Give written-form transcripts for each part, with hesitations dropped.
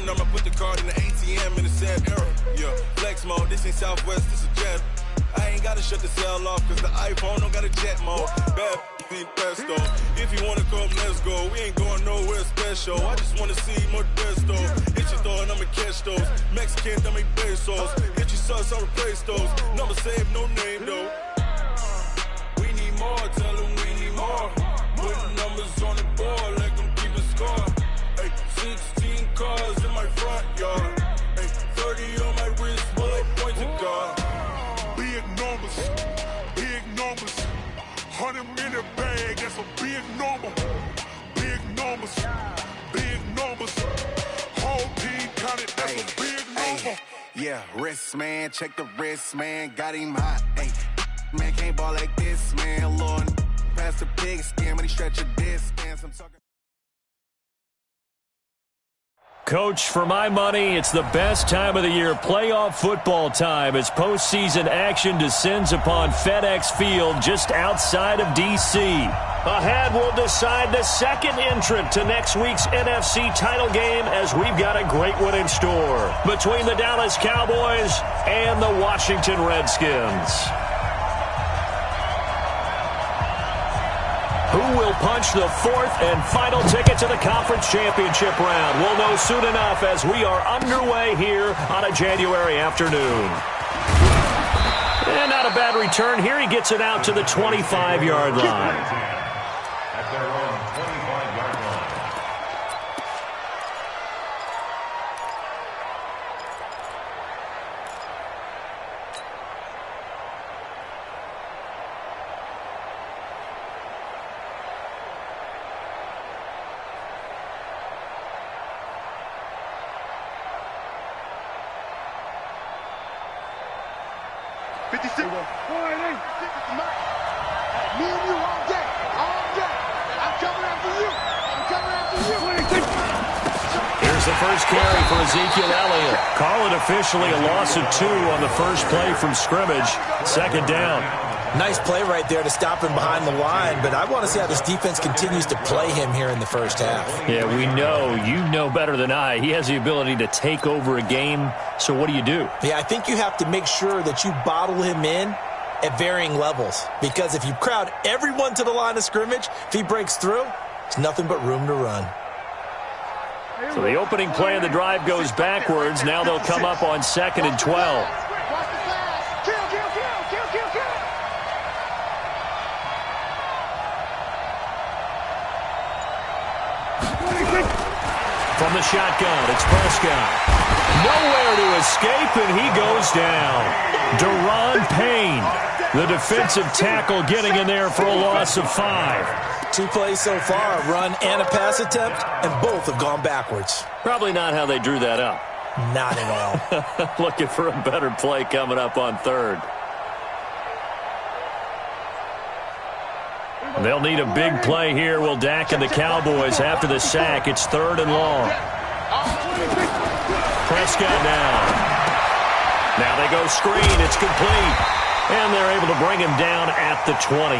run, I'ma put the card in the ATM in the sad era. Yeah, flex mode, this ain't Southwest, this is jet. I ain't gotta shut the cell off, cause the iPhone don't got a jet mode. Bad ain't presto. If you wanna come, let's go. We ain't going nowhere special. I just wanna see more desto. Hit your throw and I'ma catch those. Mexican, dummy pesos. Hit your sauce, I'll replace those. Number save, no name though. We need more, tell them we need more. Putting numbers on the board, let them keep a score. Ay, 16 cars in my front yard. Ay, 30 on my wrist, bullet point to God. Big numbers, big numbers. 100 in the bag, that's a big number. Big numbers, big numbers. Whole team counted, that's a big number. Yeah, wrist man, check the wrist man, got him hot. Ay, man can't ball like this, man. Lord, pass the pig skin, but he stretch a distance. I'm talking. Coach, for my money, it's the best time of the year, playoff football time, as postseason action descends upon FedEx Field just outside of D.C. Ahead, we'll decide the second entrant to next week's NFC title game, as we've got a great one in store between the Dallas Cowboys and the Washington Redskins. Who will punch the fourth and final ticket to the conference championship round? We'll know soon enough as we are underway here on a January afternoon. And not a bad return here. He gets it out to the 25-yard line. At their own 25-yard line. Here's the first carry for Ezekiel Elliott. Call it officially a loss of 2 on the first play from scrimmage. Second down. Nice play right there to stop him behind the line, but I want to see how this defense continues to play him here in the first half. Yeah, we know. You know better than I. He has the ability to take over a game, so what do you do? Yeah, I think you have to make sure that you bottle him in at varying levels, because if you crowd everyone to the line of scrimmage, if he breaks through, it's nothing but room to run. So the opening play of the drive goes backwards. Now they'll come up on 2nd and 12. From the shotgun, it's Prescott. Nowhere to escape, and he goes down. Deron Payne, the defensive tackle, getting in there for a loss of 5. 2 plays so far, a run and a pass attempt, and both have gone backwards. Probably not how they drew that up. Not at all. Looking for a better play coming up on 3rd. They'll need a big play here. Will Dak and the Cowboys after the sack. It's 3rd and long. Prescott now. Now they go screen. It's complete. And they're able to bring him down at the 20.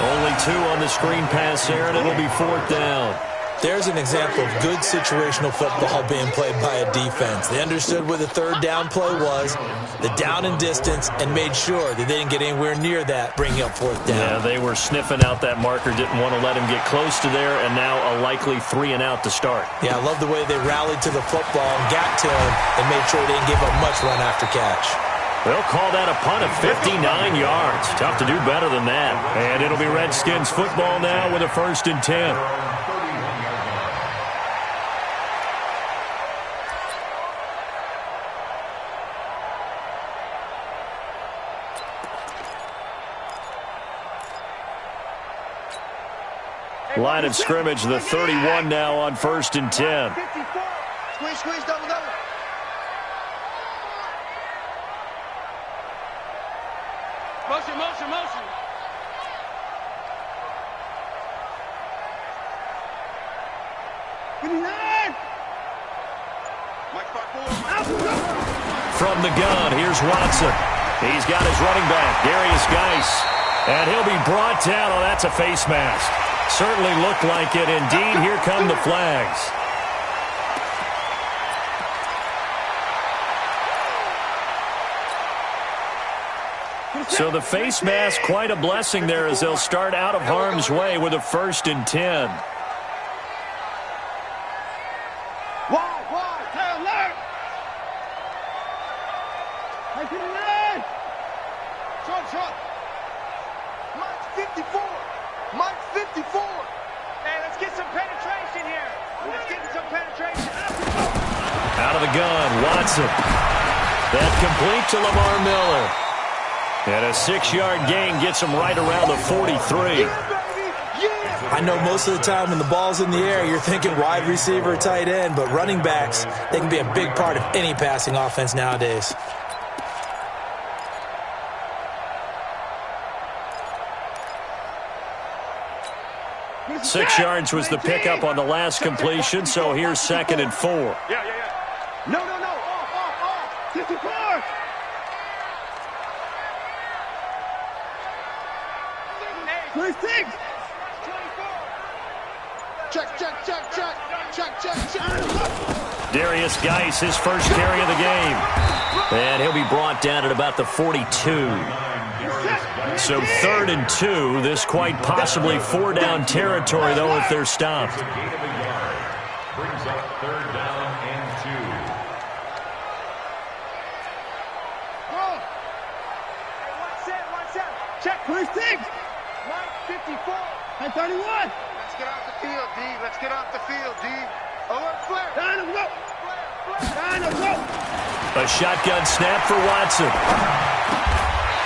Only 2 on the screen pass there, and it'll be 4th down. There's an example of good situational football being played by a defense. They understood where the 3rd down play was, the down and distance, and made sure that they didn't get anywhere near that, bringing up 4th down. Yeah, they were sniffing out that marker, didn't want to let him get close to there, and now a likely 3 and out to start. Yeah, I love the way they rallied to the football and got to him and made sure they didn't give up much run after catch. They'll call that a punt of 59 yards. Tough to do better than that. And it'll be Redskins football now with a 1st and 10. Line of scrimmage, the 31 now on 1st and 10. Squeeze, double. Motion. From the gun, here's Watson. He's got his running back, Darius Geis. And he'll be brought down. Oh, that's a face mask. Certainly looked like it. Indeed, here come the flags. So the face mask, quite a blessing there as they'll start out of harm's way with a 1st and 10. Wide, tail left. Hey, to the left. Short. Mike's 54. Mike's 54. Hey, let's get some penetration here. Let's get some penetration. Out of the gun, Watson. That complete to Lamar Miller. And a 6-yard gain gets him right around the 43. I know most of the time when the ball's in the air, you're thinking wide receiver, tight end, but running backs, they can be a big part of any passing offense nowadays. Six yards was the pickup on the last completion, so here's 2nd and 4. Yeah. No. Off. 54. Hey. 26. Check. Darius Geis, his first carry of the game. And he'll be brought down at about the 42. So 3rd and 2. This quite possibly 4-down territory, though, if they're stopped. Brings up 3rd down and 2. Watch out. Check. 26. Mike 54. And 31. Let's get off the field, D. Let's get off the field, D. Alert flare. Down and go. A shotgun snap for Watson.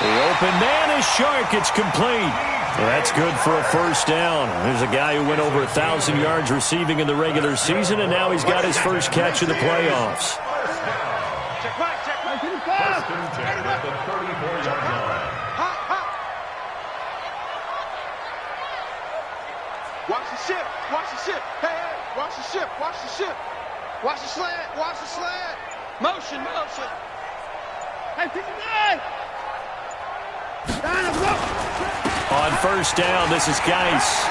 The open man is Shark. It's complete. Well, that's good for a 1st down. There's a guy who went over 1,000 yards receiving in the regular season, and now he's got his first catch of the playoffs. Check right. 1st and 10 at the 34-yard line. Hop. Watch the ship. Hey. Watch the ship. Watch the slant. Motion. Hey, 59. On 1st down, this is Geis.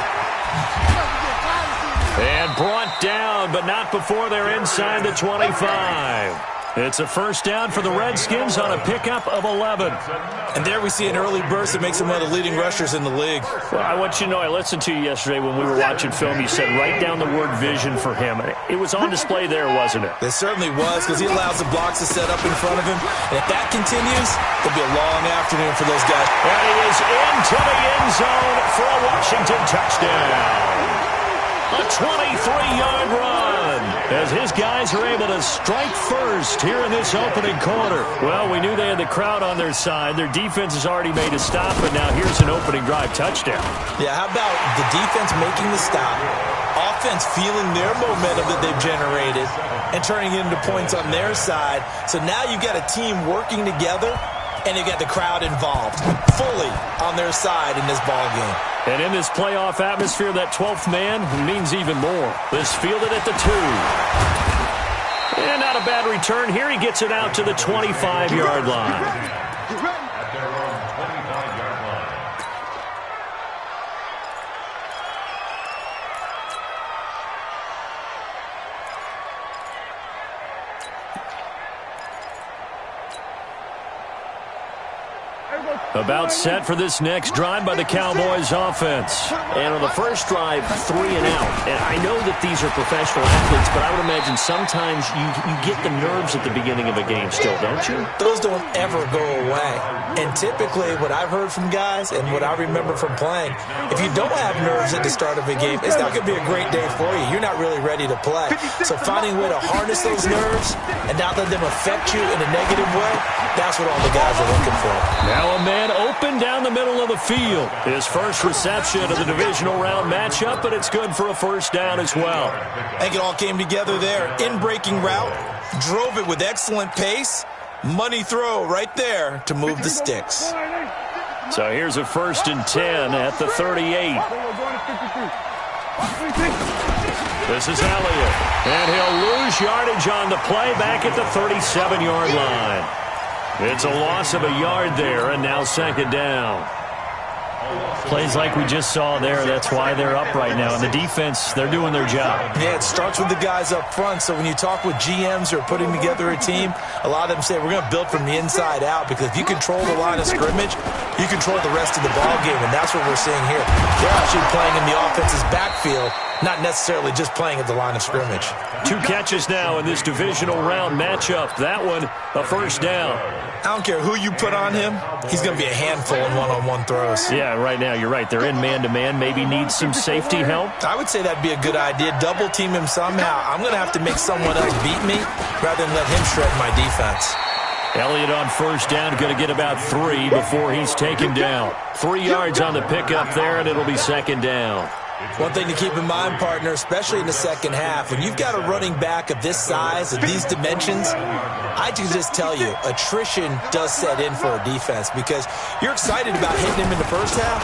And brought down, but not before they're inside the 25. It's a 1st down for the Redskins on a pickup of 11. And there we see an early burst that makes him one of the leading rushers in the league. Well, I want you to know, I listened to you yesterday when we were watching film. You said write down the word vision for him. It was on display there, wasn't it? It certainly was, because he allows the blocks to set up in front of him. And if that continues, it'll be a long afternoon for those guys. And he is into the end zone for a Washington touchdown. A 23-yard run as his guys are able to strike first here in this opening quarter. Well, we knew they had the crowd on their side. Their defense has already made a stop, but now here's an opening drive touchdown. Yeah, how about the defense making the stop, offense feeling their momentum that they've generated, and turning it into points on their side. So now you've got a team working together, and you've got the crowd involved fully on their side in this ball game. And in this playoff atmosphere, that 12th man means even more. This fielded at the 2. And not a bad return. Here he gets it out to the 25-yard line. At their own 25-yard line. About set for this next drive by the Cowboys offense. And on the first drive, 3 and out. And I know that these are professional athletes, but I would imagine sometimes you get the nerves at the beginning of a game still, don't you? Those don't ever go away. And typically what I've heard from guys and what I remember from playing, if you don't have nerves at the start of a game, it's not going to be a great day for you. You're not really ready to play. So finding a way to harness those nerves and not let them affect you in a negative way, that's what all the guys are looking for. Now a man open down the middle of the field. His first reception of the divisional round matchup, but it's good for a 1st down as well. I think it all came together there. In-breaking route, drove it with excellent pace. Money throw right there to move the sticks. So here's a 1st and 10 at the 38. This is Elliott. And he'll lose yardage on the play back at the 37-yard line. It's a loss of a yard there, and now 2nd down. Plays like we just saw there, that's why they're up right now. And the defense, they're doing their job. Yeah, it starts with the guys up front. So when you talk with GMs who are putting together a team, a lot of them say we're going to build from the inside out, because if you control the line of scrimmage, you control the rest of the ball game, and that's what we're seeing here. They're actually playing in the offense's backfield, not necessarily just playing at the line of scrimmage. 2 catches now in this divisional round matchup. That one, a first down. I don't care who you put on him, he's going to be a handful in one-on-one throws. Yeah, right now, you're right. They're in man-to-man. Maybe need some safety help. I would say that'd be a good idea. Double team him somehow. I'm going to have to make someone else beat me rather than let him shred my defense. Elliott on first down, going to get about 3 before he's taken down. 3 yards on the pickup there, and it'll be second down. One thing to keep in mind, partner, especially in the second half, when you've got a running back of this size, of these dimensions, I can just tell you, attrition does set in for a defense, because you're excited about hitting him in the first half,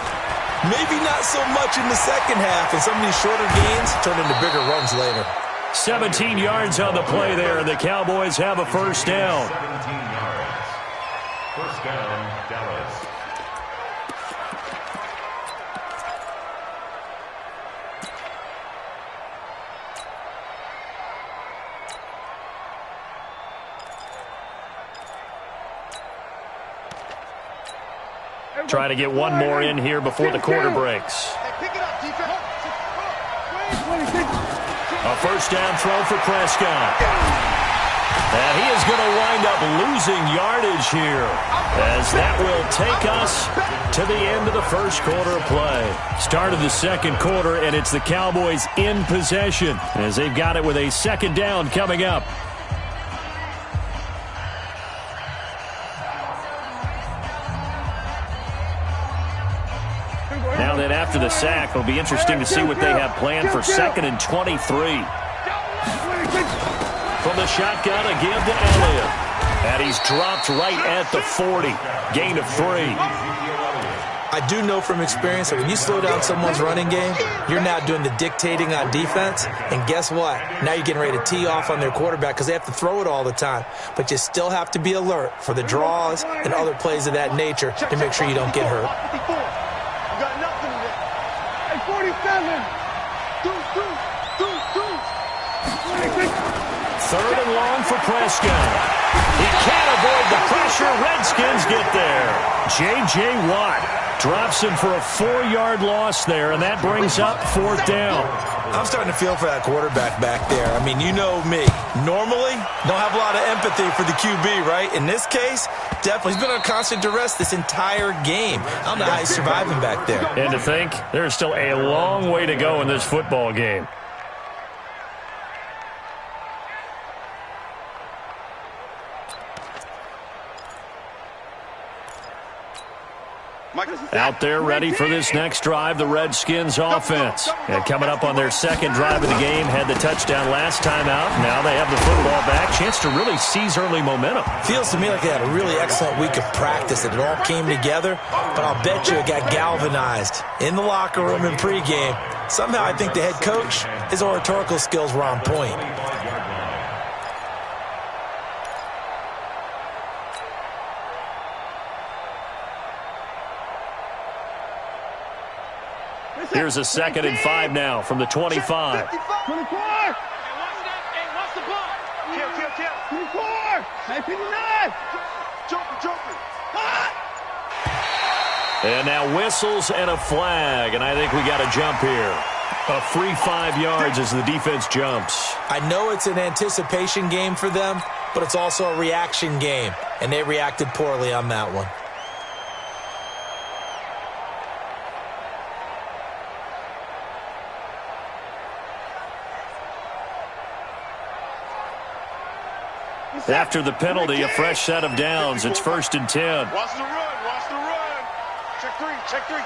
maybe not so much in the second half, and some of these shorter gains turn into bigger runs later. 17 yards on the play there, and the Cowboys have a first down. 17 yards. First down, Dallas. Try to get one more in here before the quarter breaks. A first down throw for Prescott. And he is going to wind up losing yardage here, as that will take us to the end of the first quarter of play. Start of the second quarter, and it's the Cowboys in possession, as they've got it with a second down coming up. Now that after the sack, it'll be interesting to see what they have planned for 2nd and 23. From the shotgun, a give to Elliott. And he's dropped right at the 40. Gain of 3. I do know from experience that when you slow down someone's running game, you're now doing the dictating on defense. And guess what? Now you're getting ready to tee off on their quarterback because they have to throw it all the time. But you still have to be alert for the draws and other plays of that nature to make sure you don't get hurt. 3rd and long for Prescott. He can't avoid the pressure. Redskins get there. J.J. Watt drops him for a 4-yard loss there, and that brings up 4th down. I'm starting to feel for that quarterback back there. I mean, you know me. Normally, don't have a lot of empathy for the QB, right? In this case, definitely. He's been on constant duress this entire game. I don't know how he's surviving back there. And to think, there's still a long way to go in this football game. Out there ready for this next drive, the Redskins offense. And coming up on their second drive of the game, had the touchdown last time out. Now they have the football back. Chance to really seize early momentum. Feels to me like they had a really excellent week of practice, that it all came together. But I'll bet you it got galvanized in the locker room in pregame. Somehow I think the head coach, his oratorical skills were on point. Here's a 2nd and 5 now from the 25. 24! Hey, what's the ball? Kill. 24! Hey, 59! Joker. And now whistles and a flag, and I think we got a jump here. A free 5 yards as the defense jumps. I know it's an anticipation game for them, but it's also a reaction game, and they reacted poorly on that one. After the penalty, a fresh set of downs. It's 1st and 10. Watch the run. Check three.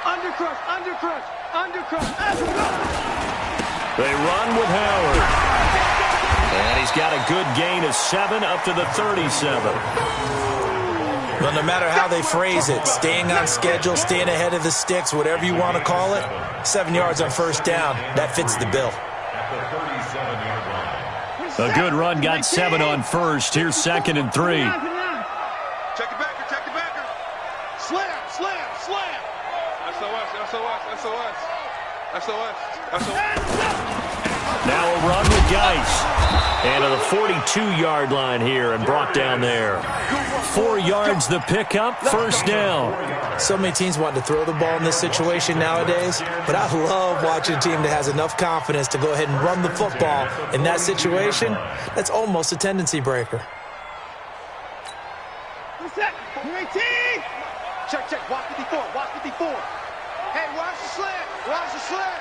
Undercrush. They run with Howard. And he's got a good gain of 7 up to the 37. Well, no matter how they phrase it, staying on schedule, staying ahead of the sticks, whatever you want to call it, 7 yards on first down, that fits the bill. A good run got 7 on first. Here's 2nd and 3. Check it backer. Slam. Now a run with Geis. And to the 42-yard line here and brought down there. 4 yards the pickup, first down. So many teams want to throw the ball in this situation nowadays, but I love watching a team that has enough confidence to go ahead and run the football in that situation. That's almost a tendency breaker. Check, watch 54, watch 54. Hey, watch the slant, watch the slant.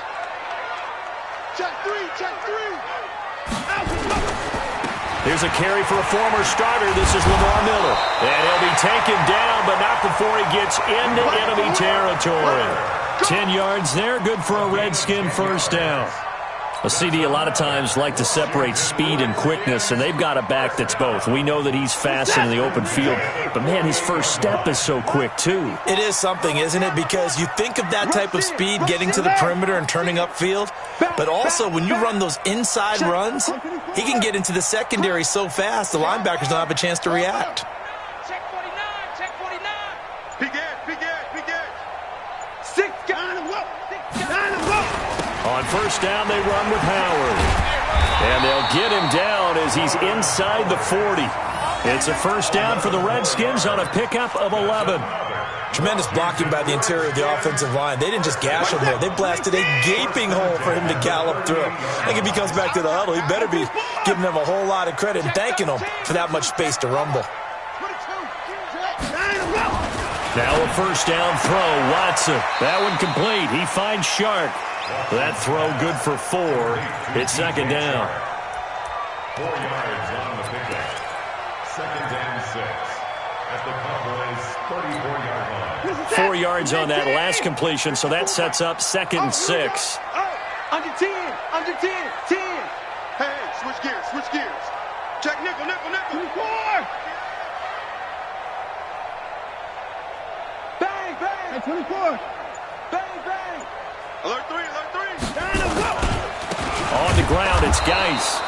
Check three. Here's a carry for a former starter. This is Lamar Miller. And he'll be taken down, but not before he gets into enemy territory. 10 yards there, good for a Redskin first down. A CD a lot of times like to separate speed and quickness, and they've got a back that's both. We know that he's fast in the open field, but, man, his first step is so quick, too. It is something, isn't it? Because you think of that type of speed getting to the perimeter and turning upfield, but also when you run those inside runs, he can get into the secondary so fast the linebackers don't have a chance to react. Check 49. Big Ed. 6 guys. On first down, they run with Howard. And they'll get him down as he's inside the 40. It's a first down for the Redskins on a pickup of 11. Tremendous blocking by the interior of the offensive line. They didn't just gash him there. They blasted a gaping hole for him to gallop through. I think if he comes back to the huddle, he better be giving them a whole lot of credit and thanking them for that much space to rumble. Now a first down throw. Watson. That one complete. He finds Shark. That throw good for 4. It's second down. 4 yards on the pickup. Second and 6. At the Cowboys' 34-yard line. 4 yards on that last completion, so that sets up second and 6. Under 10. 10. Hey, switch gears. Check nickel. 24. Bang. 24. Bang. Alert 3. On the ground, it's Geis.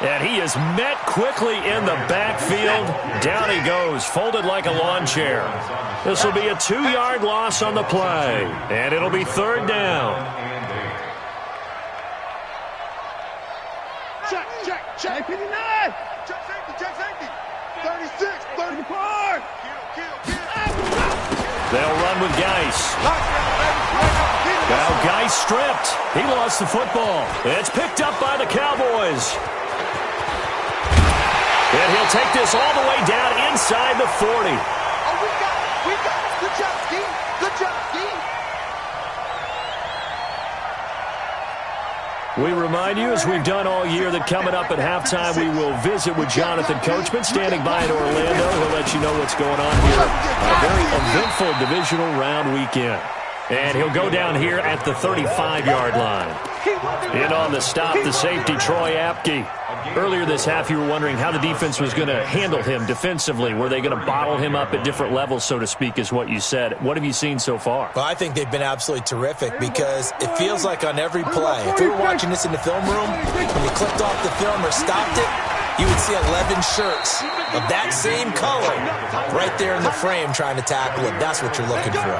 And he is met quickly in the backfield. Down he goes, folded like a lawn chair. This will be a 2-yard loss on the play. And it'll be third down. Check 59. Check safety. 36, 34. Kill. They'll run with Geis. Now Geis stripped. He lost the football. It's picked up by the Cowboys. And he'll take this all the way down inside the 40. Oh, we got it. Good job, Steve. We remind you, as we've done all year, that coming up at halftime, we will visit with Jonathan Coachman, standing by in Orlando. He'll let you know what's going on here on a very eventful divisional round weekend. And he'll go down here at the 35-yard line. In on the stop, the safety, Troy Apke. Earlier this half, you were wondering how the defense was going to handle him defensively. Were they going to bottle him up at different levels, so to speak, is what you said. What have you seen so far? Well, I think they've been absolutely terrific because it feels like on every play, if we were watching this in the film room, when you clicked off the film or stopped it, you would see 11 shirts of that same color right there in the frame trying to tackle it. That's what you're looking for.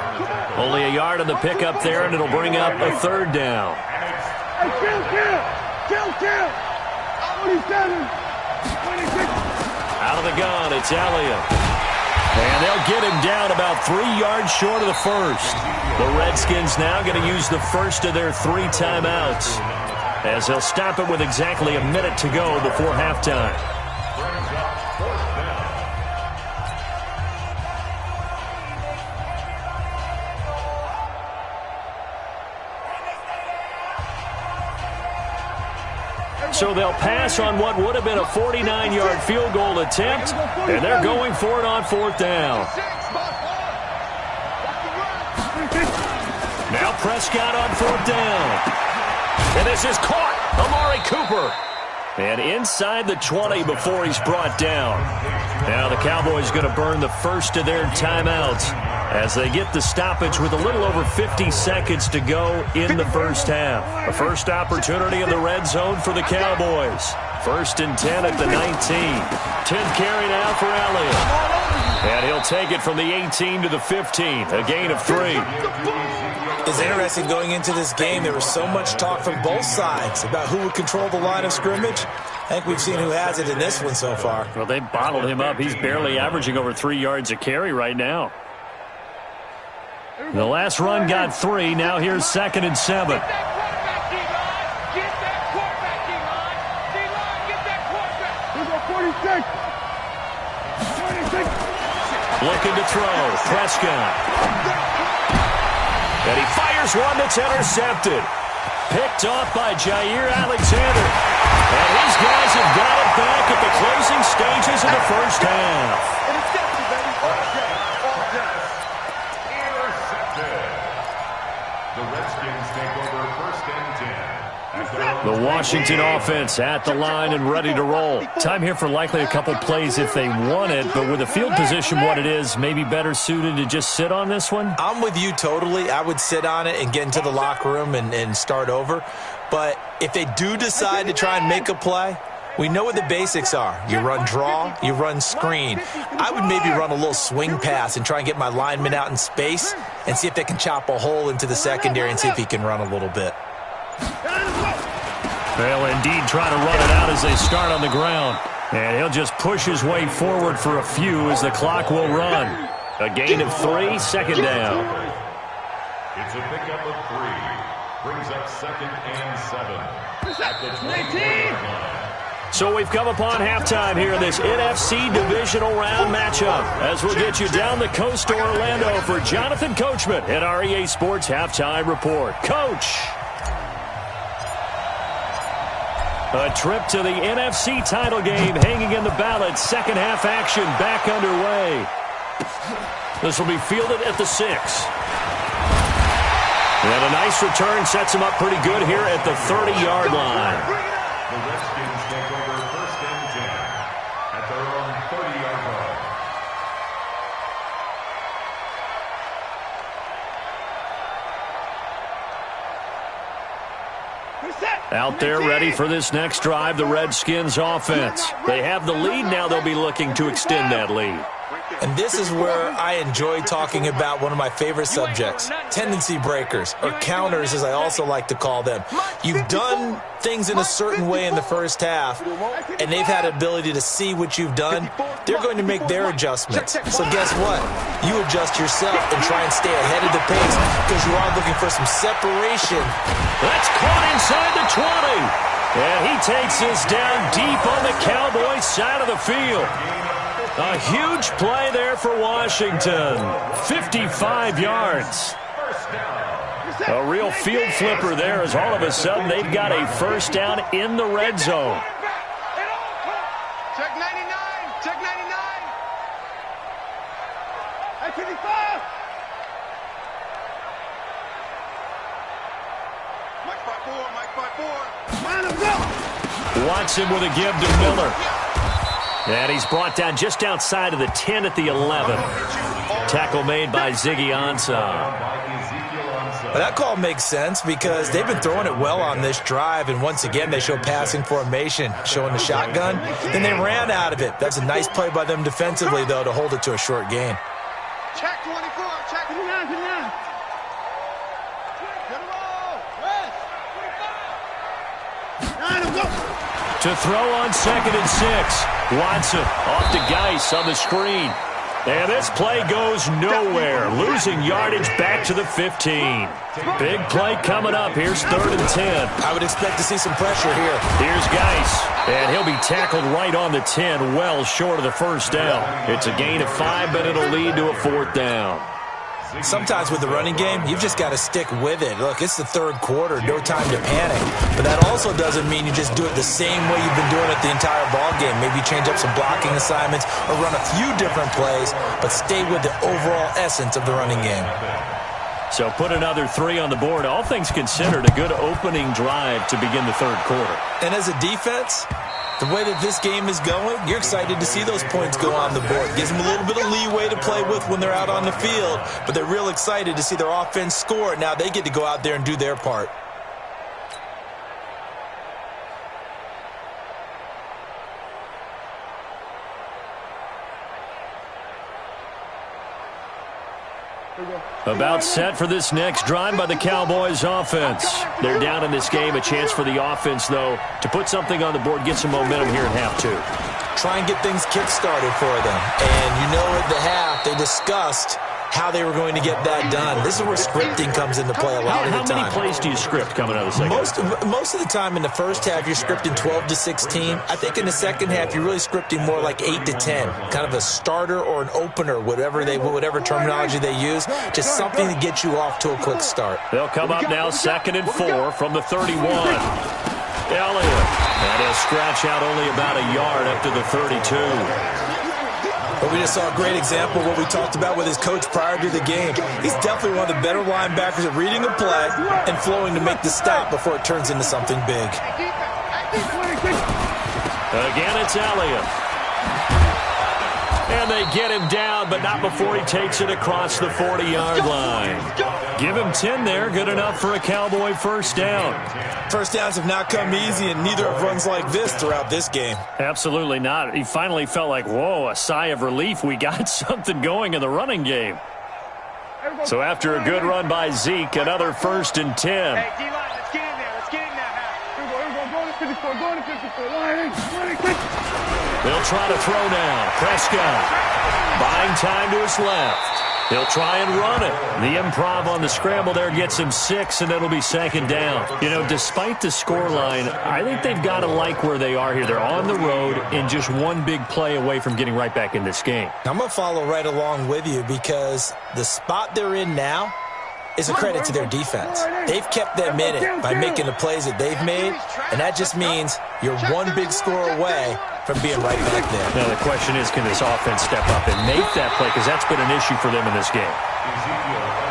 Only a yard on the pickup there, and it'll bring up a third down. Kill. 27. 26. Out of the gun, it's Elliott. And they'll get him down about 3 yards short of the first. The Redskins now going to use the first of their 3 timeouts, as they'll stop it with exactly a minute to go before halftime. So they'll pass on what would have been a 49-yard field goal attempt, and they're going for it on fourth down. Now Prescott on fourth down. And this is caught. Amari Cooper. And inside the 20 before he's brought down. Now the Cowboys going to burn the first of their timeouts as they get the stoppage with a little over 50 seconds to go in the first half. A first opportunity in the red zone for the Cowboys. 1st and 10 at the 19. 10th carry now for Elliott. And he'll take it from the 18 to the 15. A gain of 3. It's interesting going into this game. There was so much talk from both sides about who would control the line of scrimmage. I think we've seen who has it in this one so far. Well, they bottled him up. He's barely averaging over 3 yards a carry right now. The last run got 3. Now here's 2nd and 7. Looking to throw. Prescott. And he fires one that's intercepted. Picked off by Jair Alexander. And his guys have got it back at the closing stages of the first half. Intercepted. The Redskins take over 1st and 10. The Washington offense at the line and ready to roll. Time here for likely a couple plays if they want it, but with the field position what it is, maybe better suited to just sit on this one? I'm with you totally. I would sit on it and get into the locker room and start over. But if they do decide to try and make a play, we know what the basics are. You run draw, you run screen. I would maybe run a little swing pass and try and get my lineman out in space and see if they can chop a hole into the secondary and see if he can run a little bit. They'll indeed try to run it out as they start on the ground. And he'll just push his way forward for a few as the clock will run. A gain of 3, 2nd down. It's a pickup of 3. Brings up 2nd and 7. At the 20-yard line. So we've come upon halftime here in this NFC divisional round matchup as we'll get you down the coast to Orlando for Jonathan Coachman at our EA Sports Halftime Report. Coach! A trip to the NFC title game hanging in the balance. Second half action back underway. This will be fielded at the 6. And a nice return sets him up pretty good here at the 30-yard line. The Redskins take over 1st and 10 at their own 30-yard line. Out there ready for this next drive, the Redskins offense. They have the lead. Now they'll be looking to extend that lead. And this is where I enjoy talking about one of my favorite subjects, tendency breakers, or counters as I also like to call them. You've done things in a certain way in the first half, and they've had ability to see what you've done. They're going to make their adjustments. So guess what? You adjust yourself and try and stay ahead of the pace because you are looking for some separation. That's caught inside the 20. And he takes this down deep on the Cowboys side of the field. A huge play there for Washington. 55 yards. A real field flipper there as all of a sudden they've got a first down in the red zone. Check 99. Check 99. Hey, 55. Mike 5-4. Mike 5-4. Man, let's go. Watson with a give to Miller. And he's brought down just outside of the 10 at the 11. Tackle made by Ziggy Ansah. But that call makes sense because they've been throwing it well on this drive, and once again they show passing formation, showing the shotgun. Then they ran out of it. That's a nice play by them defensively, though, to hold it to a short gain. Check 24. Check 29. 29. To throw on 2nd and 6. Watson off to Geis on the screen. And this play goes nowhere. Losing yardage back to the 15. Big play coming up. Here's 3rd and 10. I would expect to see some pressure here. Here's Geis. And he'll be tackled right on the 10, well short of the first down. It's a gain of 5, but it'll lead to a 4th down. Sometimes with the running game, you've just got to stick with it. Look, it's the 3rd quarter, no time to panic. But that also doesn't mean you just do it the same way you've been doing it the entire ball game. Maybe change up some blocking assignments or run a few different plays, but stay with the overall essence of the running game. So put another 3 on the board. All things considered, a good opening drive to begin the 3rd quarter. And as a defense, the way that this game is going, you're excited to see those points go on the board. Gives them a little bit of leeway to play with when they're out on the field, but they're real excited to see their offense score. Now they get to go out there and do their part. About set for this next drive by the Cowboys offense. They're down in this game. A chance for the offense, though, to put something on the board, get some momentum here in half two. Try and get things kick-started for them. And you know at the half, they discussed how they were going to get that done. This is where scripting comes into play a lot of the time. How many plays do you script coming out of the second? Most of the time in the first half, you're scripting 12 to 16. I think in the second half, you're really scripting more like 8 to 10. Kind of a starter or an opener, whatever terminology they use. Just something to get you off to a quick start. They'll come up now 2nd and 4 from the 31. Elliott. And he'll scratch out only about a yard up to the 32. But we just saw a great example of what we talked about with his coach prior to the game. He's definitely one of the better linebackers at reading a play and flowing to make the stop before it turns into something big. Again, it's Elliott. And they get him down, but not before he takes it across the 40-yard line. Give him 10 there. Good enough for a Cowboy first down. First downs have not come easy, and neither have runs like this throughout this game. Absolutely not. He finally felt like, whoa, a sigh of relief. We got something going in the running game. So after a good run by Zeke, another 1st and 10. Hey, D-line, let's get in there. Let's get in there. Go to 54. Go to 54. They'll try to throw now. Prescott buying time to his left. He'll try and run it. The improv on the scramble there gets him 6, and it'll be 2nd down. You know, despite the scoreline, I think they've got to like where they are here. They're on the road and just one big play away from getting right back in this game. I'm going to follow right along with you because the spot they're in now is a credit to their defense. They've kept them in it by making the plays that they've made, and that just means you're one big score away from being right back there. Now the question is, can this offense step up and make that play? Because that's been an issue for them in this game.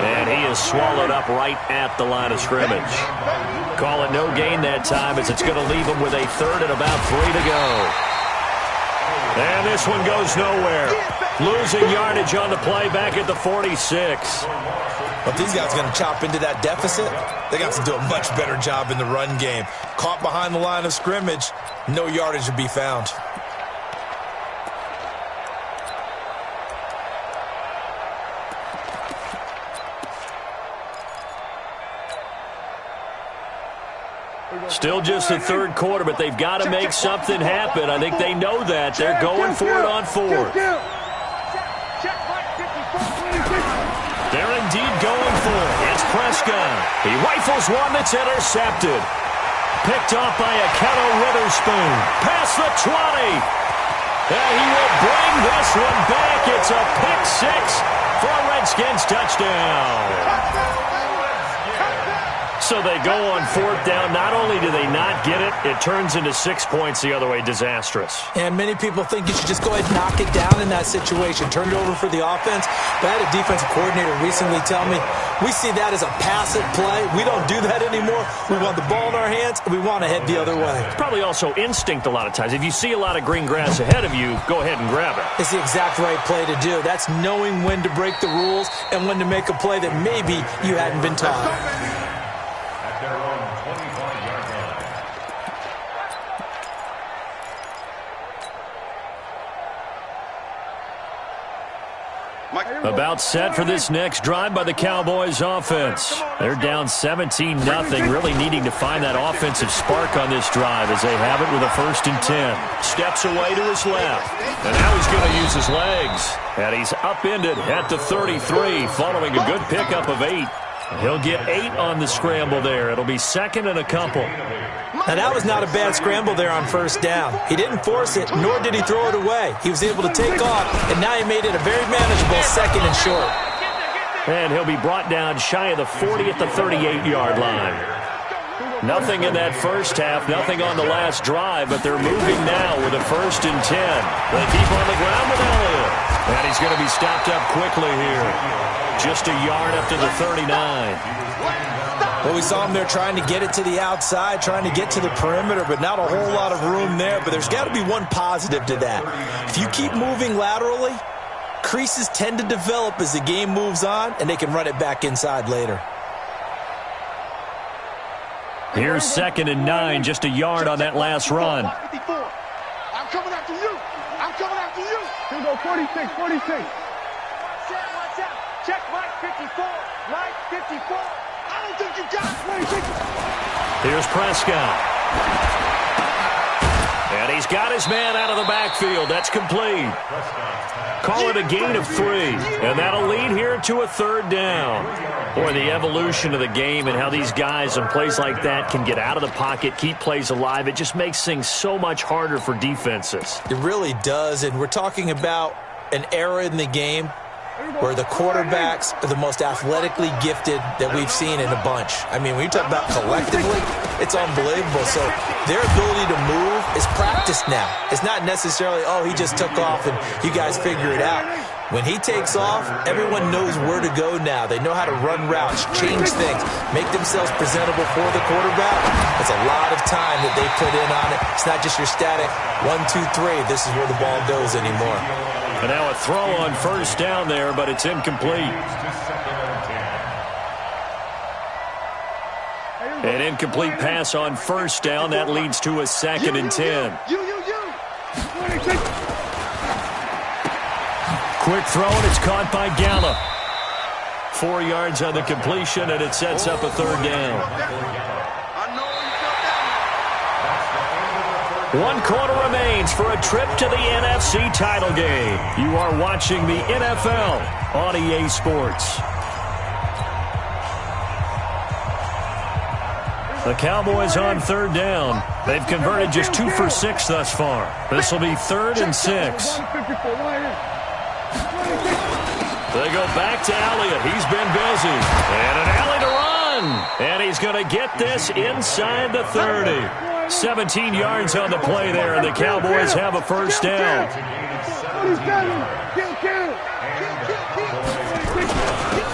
And he is swallowed up right at the line of scrimmage. Call it no gain that time as it's going to leave him with a 3rd and about 3 to go. And this one goes nowhere. Losing yardage on the play back at the 46. But these guys are going to chop into that deficit. They got to do a much better job in the run game. Caught behind the line of scrimmage, no yardage to be found. Still just the 3rd quarter, but they've got to make something happen. I think they know that. They're going for it on 4th. They're indeed going for it. It's Prescott. He rifles one that's intercepted. Picked off by Akello Witherspoon. Past the 20. And he will bring this one back. It's a pick 6 for a Redskins touchdown. So they go on 4th down. Not only do they not get it, it turns into 6 points the other way. Disastrous. And many people think you should just go ahead and knock it down in that situation. Turn it over for the offense. But I had a defensive coordinator recently tell me, we see that as a passive play. We don't do that anymore. We want the ball in our hands, and we want to head the other way. It's probably also instinct a lot of times. If you see a lot of green grass ahead of you, go ahead and grab it. It's the exact right play to do. That's knowing when to break the rules and when to make a play that maybe you hadn't been taught. About set for this next drive by the Cowboys offense. They're down 17-0, really needing to find that offensive spark on this drive as they have it with a 1st and 10. Steps away to his left, and now he's going to use his legs. And he's upended at the 33 following a good pickup of 8. He'll get 8 on the scramble there. It'll be 2nd and a couple. Now, that was not a bad scramble there on 1st down. He didn't force it, nor did he throw it away. He was able to take off, and now he made it a very manageable 2nd and short. And he'll be brought down shy of the 40 at the 38-yard line. Nothing in that first half, nothing on the last drive, but they're moving now with a 1st and 10. They keep on the ground with Elliott. And he's going to be stopped up quickly here. Just a yard up to the 39. Well, we saw him there trying to get it to the outside, trying to get to the perimeter, but not a whole lot of room there. But there's got to be one positive to that. If you keep moving laterally, creases tend to develop as the game moves on, and they can run it back inside later. Here's 2nd and 9, just a yard on that last run. I'm coming after you. I'm coming after you. Here we go, 46. Check Mike 54. Mike 54. I don't think you got it. Here's Prescott. And he's got his man out of the backfield. That's complete. Call it a gain of 3. And that'll lead here to a 3rd down. Boy, the evolution of the game and how these guys on plays like that can get out of the pocket, keep plays alive, it just makes things so much harder for defenses. It really does, and we're talking about an era in the game where the quarterbacks are the most athletically gifted that we've seen in a bunch. I mean, when you talk about collectively, it's unbelievable. So their ability to move is practiced now. It's not necessarily, oh, he just took off and you guys figure it out. When he takes off, everyone knows where to go now. They know how to run routes, change things, make themselves presentable for the quarterback. It's a lot of time that they put in on it. It's not just your static 1, 2, 3. This is where the ball goes anymore. And now a throw on 1st down there, but it's incomplete. An incomplete pass on 1st down. That leads to a 2nd and 10. Quick throw, and it's caught by Gallup. 4 yards on the completion, and it sets up a 3rd down. 1 quarter remains for a trip to the NFC title game. You are watching the NFL on EA Sports. The Cowboys on 3rd down. They've converted just 2 for 6 thus far. This will be 3rd and 6. They go back to Elliott. He's been busy. And an alley to run. And he's going to get this inside the 30. 17 yards on the play there, and the Cowboys have a 1st down.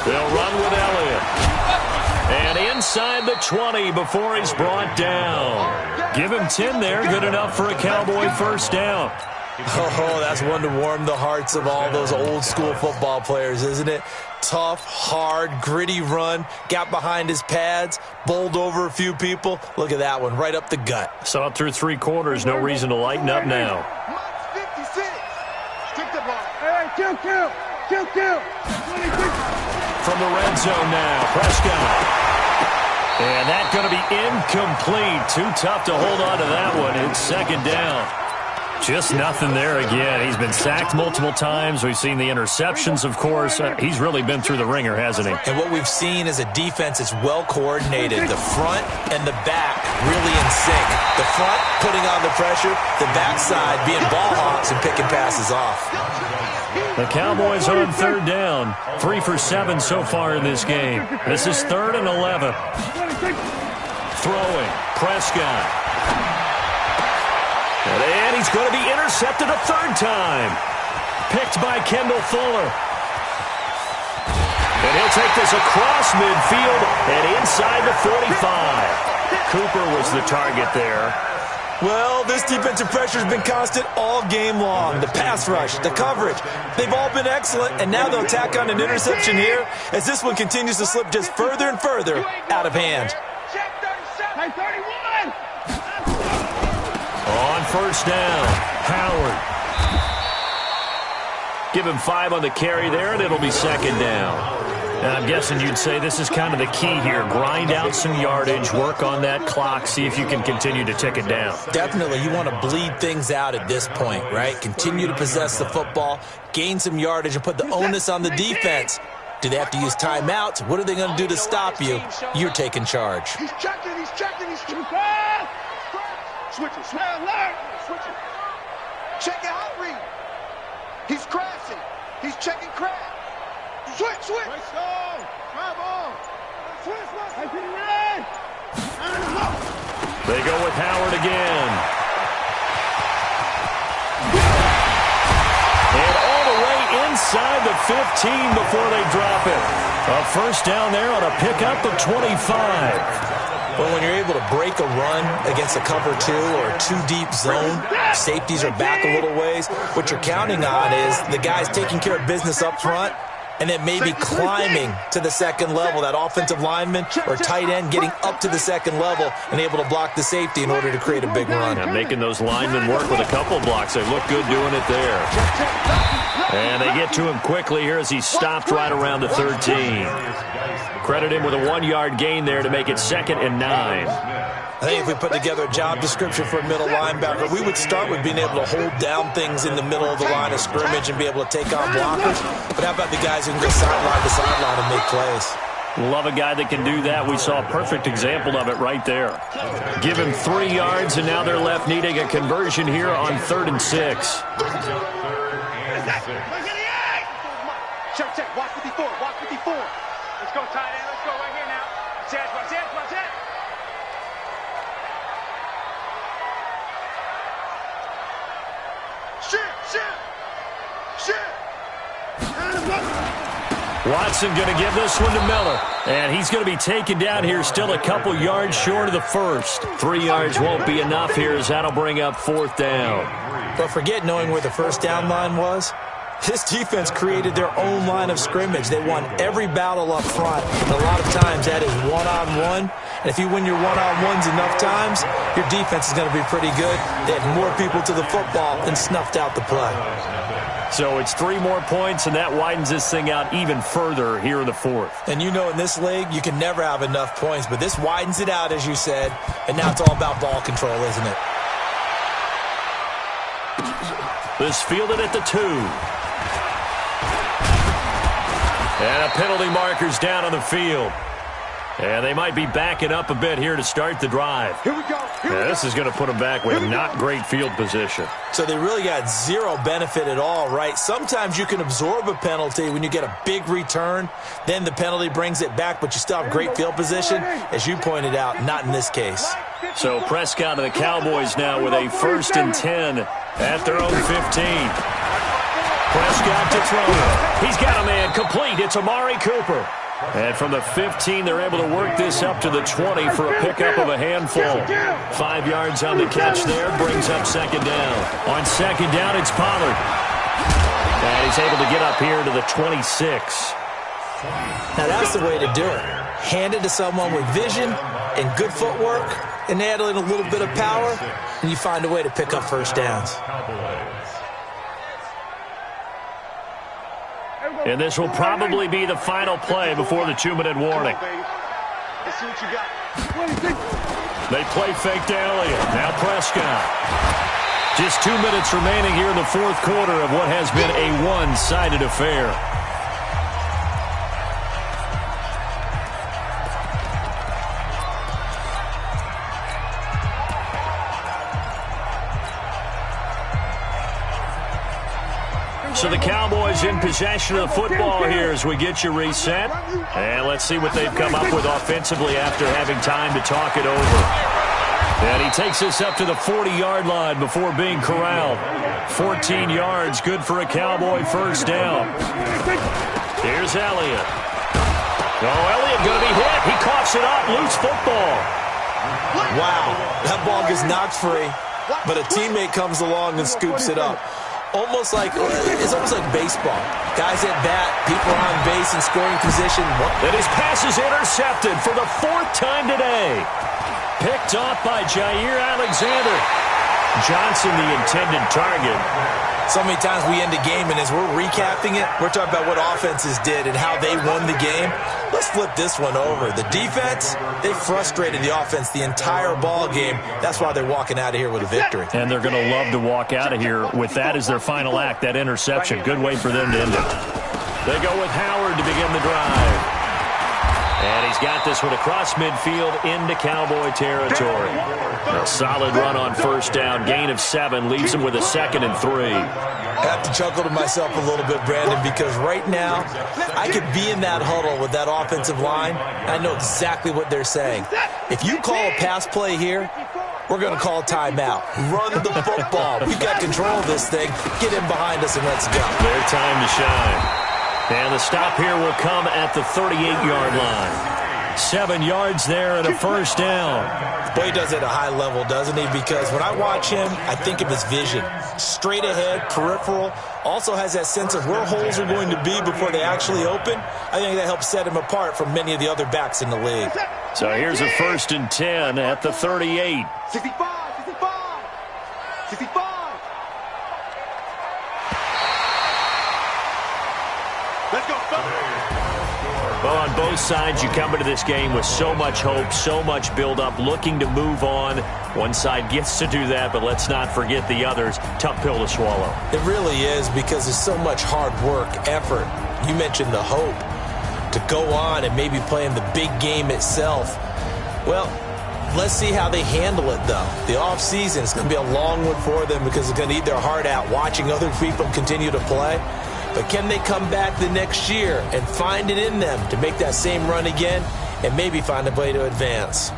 They'll run with Elliott. And inside the 20 before he's brought down. Give him 10 there, good enough for a Cowboy 1st down. Oh, that's one to warm the hearts of all those old-school football players, isn't it? Tough, hard, gritty run, got behind his pads, bowled over a few people. Look at that one, right up the gut. So up through 3 quarters, no reason to lighten up now. From the red zone now, Prescott. And that's going to be incomplete. Too tough to hold on to that one. It's 2nd down. Just nothing there again. He's been sacked multiple times. We've seen the interceptions, of course. He's really been through the ringer, hasn't he? And what we've seen is a defense that's well coordinated. The front and the back really in sync. The front putting on the pressure, the backside being ball hawks and picking passes off. The Cowboys on 3rd down. 3 for 7 so far in this game. This is 3rd and 11. Throwing, Prescott. And he's going to be intercepted a 3rd time. Picked by Kendall Fuller. And he'll take this across midfield and inside the 45. Cooper was the target there. Well, this defensive pressure has been constant all game long. The pass rush, the coverage, they've all been excellent, and now they'll tack on an interception here as this one continues to slip just further and further out of hand. On 1st down, Howard. Give him 5 on the carry there, and it'll be 2nd down. And I'm guessing you'd say this is kind of the key here. Grind out some yardage, work on that clock, see if you can continue to tick it down. Definitely. You want to bleed things out at this point, right? Continue to possess the football, gain some yardage, and put the onus on the defense. Do they have to use timeouts? What are they going to do to stop you? You're taking charge. He's checking, he's checking, he's checking. Switch it, switch it. Check out read. He's crashing. He's checking crash. Switch. Drive on. Switch. They go with Howard again. And all the way inside the 15 before they drop it. A 1st down there on a pickup of 25. Well, when you're able to break a run against a cover 2 or a 2-deep zone, safeties are back a little ways. What you're counting on is the guys taking care of business up front, and then maybe climbing to the second level. That offensive lineman or tight end getting up to the second level and able to block the safety in order to create a big run. And making those linemen work with a couple blocks. They look good doing it there. And they get to him quickly here as he stopped right around the 13. Credit him with a 1-yard gain there to make it 2nd and 9. I think if we put together a job description for a middle linebacker, we would start with being able to hold down things in the middle of the line of scrimmage and be able to take on blockers. But how about the guys who can go sideline to sideline and make plays? Love a guy that can do that. We saw a perfect example of it right there. Give him 3 yards, and now they're left needing a conversion here on 3rd and 6. Check. Watch 54. Let's go, tight end. Let's go right here now. Watch that. Shit. Watson going to give this one to Miller. And he's going to be taken down here, still a couple yards short of the first. 3 yards won't be enough here, as that'll bring up 4th down. But forget knowing where the first down line was. This defense created their own line of scrimmage. They won every battle up front. And a lot of times that is one-on-one. And if you win your one-on-ones enough times, your defense is going to be pretty good. They had more people to the football and snuffed out the play. So it's 3 more points, and that widens this thing out even further here in the 4th. And you know in this league, you can never have enough points. But this widens it out, as you said. And now it's all about ball control, isn't it? This fielded at the 2. And a penalty marker's down on the field. And they might be backing up a bit here to start the drive. Here we go. This is going to put them back with not great field position. So they really got zero benefit at all, right? Sometimes you can absorb a penalty when you get a big return. Then the penalty brings it back, but you still have great field position. As you pointed out, not in this case. So Prescott and the Cowboys now with a 1st and 10 at their own 15. Prescott to throw. He's got a man complete. It's Amari Cooper. And from the 15, they're able to work this up to the 20 for a pickup of a handful. 5 yards on the catch there, brings up 2nd down. On 2nd down, it's Pollard. And he's able to get up here to the 26. Now that's the way to do it. Hand it to someone with vision and good footwork, and add in a little bit of power, and you find a way to pick up first downs. And this will probably be the final play before the 2-minute warning. Let's see what you got. They play fake to Elliott. Now Prescott. Just 2 minutes remaining here in the 4th quarter of what has been a one-sided affair. So the Cowboys in possession of the football here as we get you reset. And let's see what they've come up with offensively after having time to talk it over. And he takes this up to the 40-yard line before being corralled. 14 yards, good for a Cowboy first down. Here's Elliott. Oh, Elliott going to be hit. He coughs it up. Loose football. Wow, that ball gets knocked free, but a teammate comes along and scoops it up. It's almost like baseball. Guys at bat, people on base in scoring position. And his pass is intercepted for the 4th time today. Picked off by Jair Alexander. Johnson, the intended target. So many times we end a game, and as we're recapping it, we're talking about what offenses did and how they won the game. Let's flip this one over. The defense, they frustrated the offense the entire ball game. That's why they're walking out of here with a victory. And they're going to love to walk out of here with that as their final act, that interception. Good way for them to end it. They go with Howard to begin the drive. And he's got this one across midfield into Cowboy territory. A solid run on first down. Gain of 7 leaves him with a 2nd and 3. I have to chuckle to myself a little bit, Brandon, because right now I could be in that huddle with that offensive line. I know exactly what they're saying. If you call a pass play here, we're going to call a timeout. Run the football. We've got control of this thing. Get in behind us and let's go. Their time to shine. And the stop here will come at the 38-yard line. 7 yards there and a first down. Boy, he does it at a high level, doesn't he? Because when I watch him, I think of his vision. Straight ahead, peripheral, also has that sense of where holes are going to be before they actually open. I think that helps set him apart from many of the other backs in the league. So here's a 1st and 10 at the 38. 65, 65, 65. Let's go, Well, on both sides, you come into this game with so much hope, so much build-up, looking to move on. One side gets to do that, but let's not forget the others. Tough pill to swallow. It really is, because there's so much hard work, effort. You mentioned the hope to go on and maybe play in the big game itself. Well, let's see how they handle it, though. The offseason is going to be a long one for them because they're going to eat their heart out watching other people continue to play. But can they come back the next year and find it in them to make that same run again and maybe find a way to advance?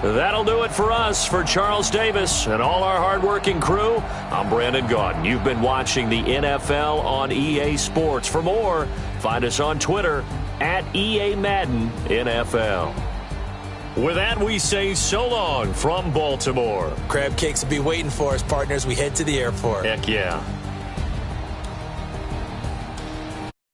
That'll do it for us. For Charles Davis and all our hardworking crew, I'm Brandon Gaudin. You've been watching the NFL on EA Sports. For more, find us on Twitter at EA Madden NFL. With that, we say so long from Baltimore. Crab cakes will be waiting for us, partners. We head to the airport. Heck yeah.